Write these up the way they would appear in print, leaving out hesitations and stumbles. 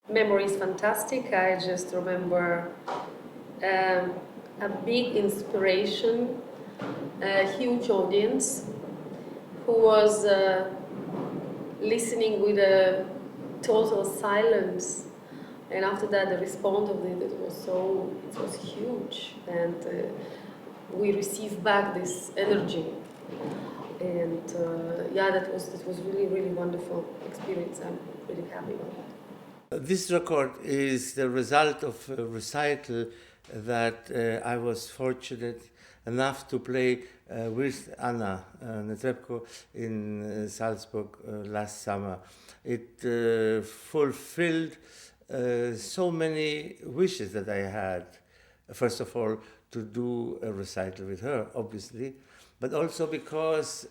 Memory is fantastic. I just remember a big inspiration, a huge audience who was listening with a total silence. And after that, the response of it was huge. And we received back this energy. And yeah, that was really, really wonderful experience. I'm really happy about it. This record is the result of a recital that I was fortunate enough to play with Anna Netrebko in Salzburg last summer. It fulfilled so many wishes that I had. First of all, to do a recital with her, obviously, but also because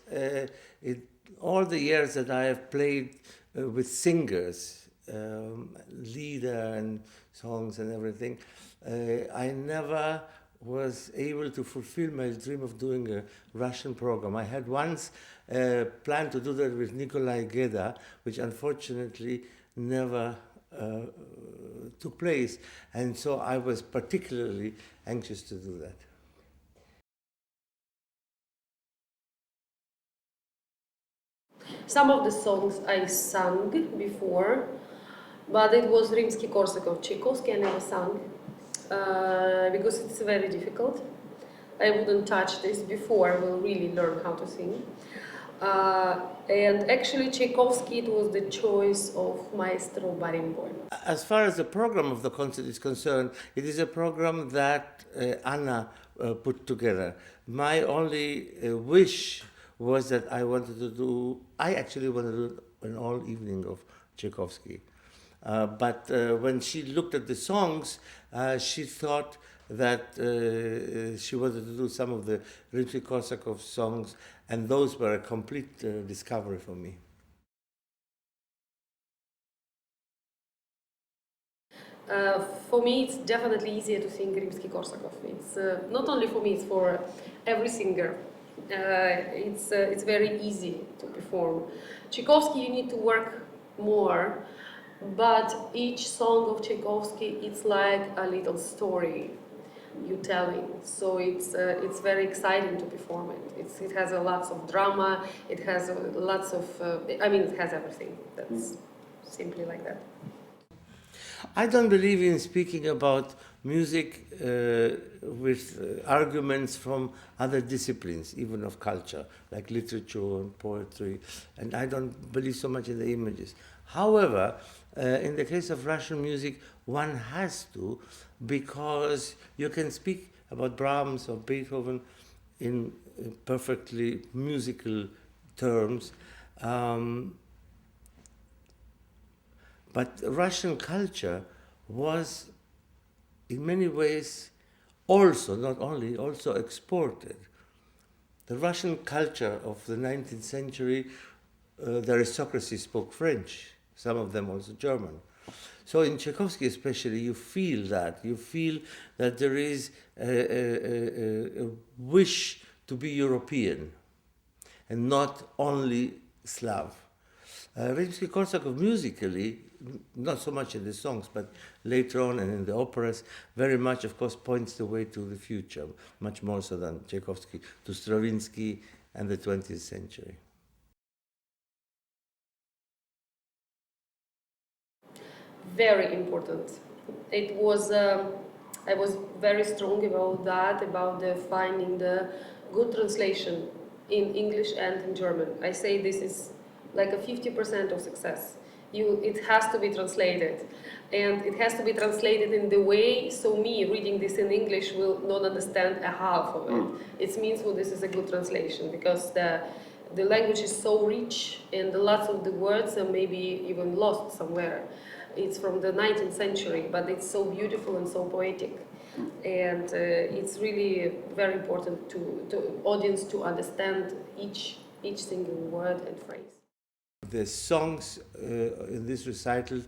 all the years that I have played with singers, leader and songs and everything, I never was able to fulfill my dream of doing a Russian program. I had once planned to do that with Nikolai Geda, which unfortunately never took place, and so I was particularly anxious to do that. Some of the songs I sang before, but it was Rimsky-Korsakov. Tchaikovsky I never sang because it's very difficult. I wouldn't touch this before I will really learn how to sing. And actually Tchaikovsky, it was the choice of Maestro Barenboim. As far as the program of the concert is concerned, it is a program that Anna put together. My only wish was that I actually wanted to do an all evening of Tchaikovsky. But when she looked at the songs, she thought that she wanted to do some of the Rimsky-Korsakov songs, and those were a complete discovery for me. For me, it's definitely easier to sing Rimsky-Korsakov. It's not only for me; it's for every singer. It's very easy to perform. Tchaikovsky, you need to work more, but each song of Tchaikovsky, it's like a little story you're telling. So it's very exciting to perform it. It has a lots of drama. It has lots of. It has everything. That's simply like that. I don't believe in speaking about music with arguments from other disciplines, even of culture, like literature and poetry, and I don't believe so much in the images. However, in the case of Russian music, one has to, because you can speak about Brahms or Beethoven in perfectly musical terms. But Russian culture was in many ways also, not only, also exported. The Russian culture of the 19th century, the aristocracy spoke French, some of them also German. So in Tchaikovsky especially, you feel that. You feel that there is a wish to be European and not only Slav. Rimsky-Korsakov musically, not so much in the songs, but later on and in the operas, very much, of course, points the way to the future, much more so than Tchaikovsky, to Stravinsky and the 20th century. Very important. It was. I was very strong about that, about finding the good translation in English and in German. I say this is like a 50% of success. It has to be translated, and it has to be translated in the way so me reading this in English will not understand a half of it. It means well, this is a good translation because the language is so rich and lots of the words are maybe even lost somewhere. It's from the 19th century, but it's so beautiful and so poetic. And it's really very important to audience to understand each single word and phrase. The songs in this recital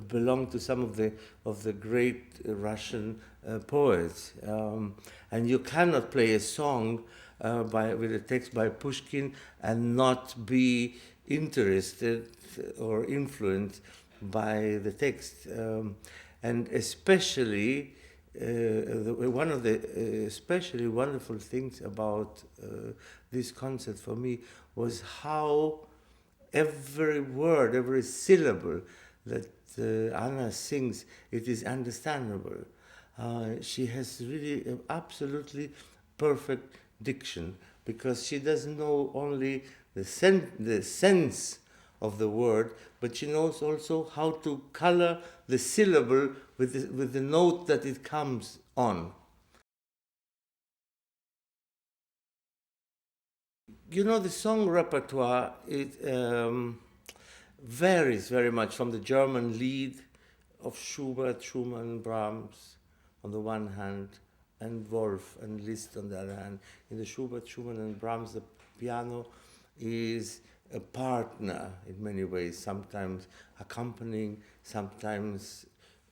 belong to some of the great Russian poets, and you cannot play a song with a text by Pushkin and not be interested or influenced by the text, and especially one of the especially wonderful things about this concert for me was how every word, every syllable that Anna sings, it is understandable. She has really an absolutely perfect diction, because she doesn't know only the sense of the word, but she knows also how to color the syllable with the note that it comes on. You know, the song repertoire, it varies very much from the German Lied of Schubert, Schumann, Brahms on the one hand, and Wolf and Liszt on the other hand. In the Schubert, Schumann and Brahms, the piano is a partner in many ways, sometimes accompanying, sometimes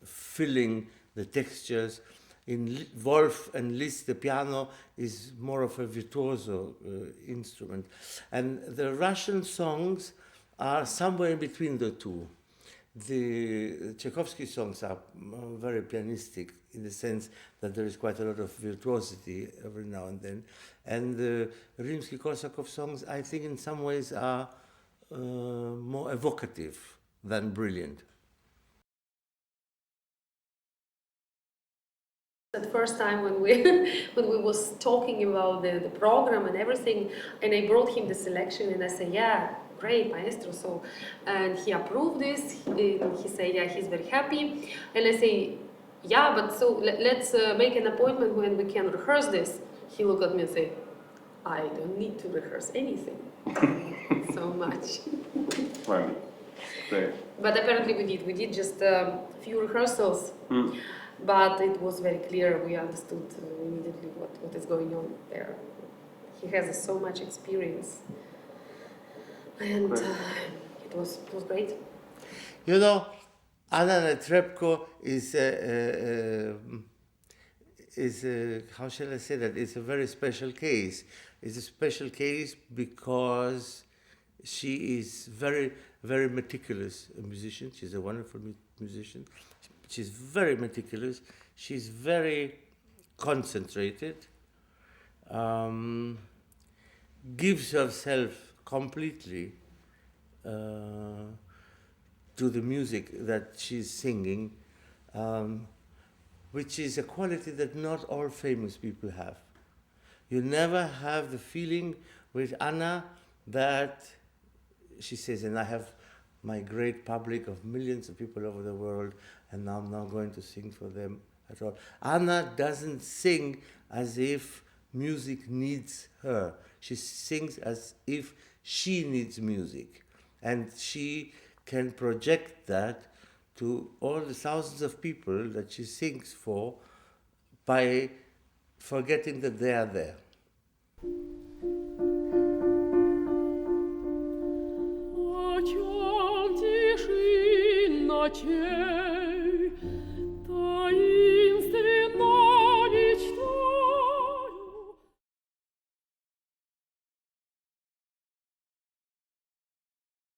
filling the textures. In Wolf and Liszt, the piano is more of a virtuoso instrument. And the Russian songs are somewhere in between the two. The Tchaikovsky songs are very pianistic in the sense that there is quite a lot of virtuosity every now and then. And the Rimsky-Korsakov songs, I think in some ways are more evocative than brilliant. The first time when we when we was talking about the program and everything, and I brought him the selection, and I said, yeah, great, maestro. So, and he approved this. He said, yeah, he's very happy. And I say, yeah, but so let's make an appointment when we can rehearse this. He looked at me and said, I don't need to rehearse anything. So much. Right. Great. But apparently we did just a few rehearsals. But it was very clear, we understood immediately what is going on there. He has so much experience, and it was great. You know, Anna Netrebko is how shall I say that? It's a very special case. It's a special case because she is very, very meticulous musician. She's a wonderful musician. She's very meticulous. She's very concentrated. Gives herself completely to the music that she's singing, which is a quality that not all famous people have. You never have the feeling with Anna that she says, and I have my great public of millions of people over the world, and I'm now going to sing for them at all. Anna doesn't sing as if music needs her. She sings as if she needs music. And she can project that to all the thousands of people that she sings for by forgetting that they are there. О чем тишина